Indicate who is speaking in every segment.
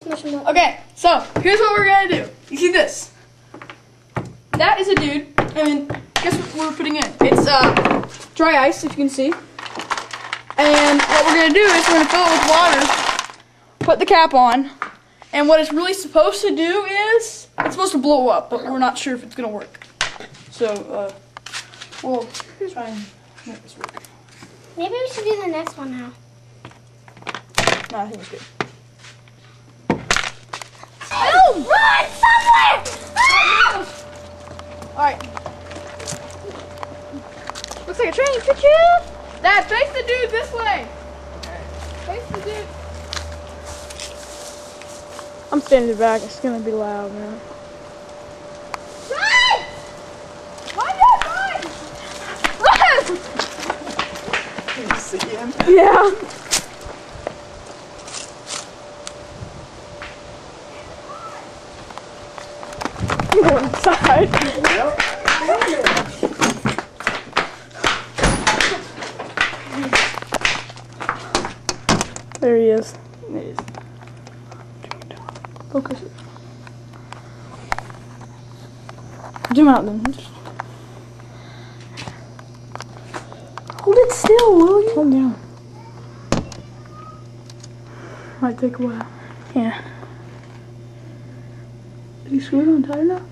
Speaker 1: Okay, so here's what we're gonna do. You see this? That is a dude. And guess what we're putting in? It's dry ice, if you can see. And what we're gonna do is we're gonna fill it with water, put the cap on, and what it's really supposed to do is it's supposed to blow up, but we're not sure if it's gonna work. So we'll try and make this work.
Speaker 2: Maybe we should do the next one now.
Speaker 1: No, I think it's good.
Speaker 2: Oh, run somewhere! Ah!
Speaker 1: Alright. Looks like a train. Choo-choo! Dad, face the dude this way. Face the dude. I'm standing in the back. It's gonna be loud, man.
Speaker 2: Run!
Speaker 1: Run, Dad, run! Run!
Speaker 3: Can you see him?
Speaker 1: Yeah. Go inside.
Speaker 3: Yep.
Speaker 1: There he is. There he is. Focus it. Zoom out then. Hold it still, will you? Calm down. Might take a while. Yeah. Did you screw it on tight enough?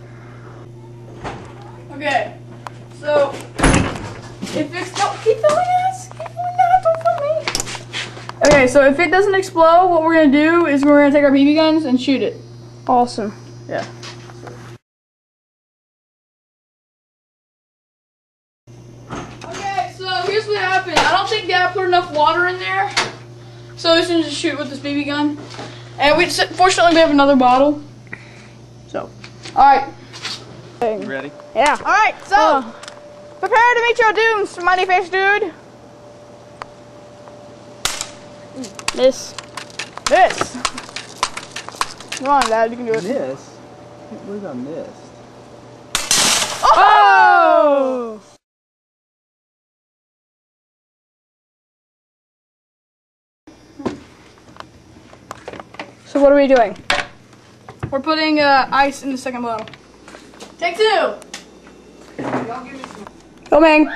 Speaker 1: Okay. So if it's don't keep doing this. Keep doing that, don't film me. Okay, so if it doesn't explode, what we're gonna do is we're gonna take our BB guns and shoot it. Awesome. Yeah. Okay, so here's what happened. I don't think Dad put enough water in there, so we're just shoot with this BB gun. And fortunately we have another bottle. So, all right.
Speaker 3: You ready?
Speaker 1: Yeah. All right. So, prepare to meet your doom, smiley face dude. Miss. Come on, Dad, you can do it.
Speaker 3: Miss? I can't believe I missed.
Speaker 1: Oh! So what are we doing? We're putting ice in the second bottle. Take two. Filming.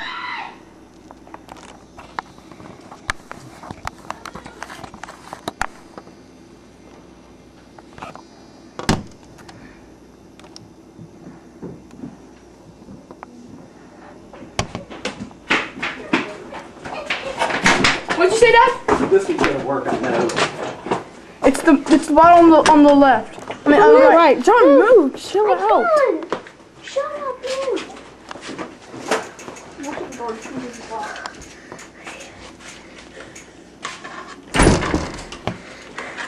Speaker 1: What'd you say, Dad?
Speaker 3: This one's gonna work, I know.
Speaker 1: It's the bottle on the left. I mean, on the right. John, move. Chill out.
Speaker 2: Shut up, dude.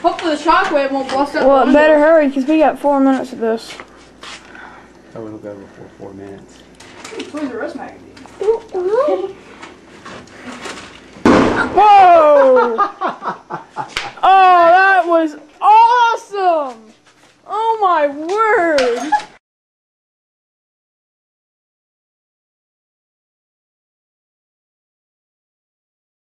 Speaker 1: Hopefully the shockwave won't bust up.
Speaker 4: Well, better hurry because we got 4 minutes of this.
Speaker 3: Oh, it'll go before 4 minutes.
Speaker 1: Toys R Us magazine.
Speaker 2: Ooh, ooh.
Speaker 4: Whoa!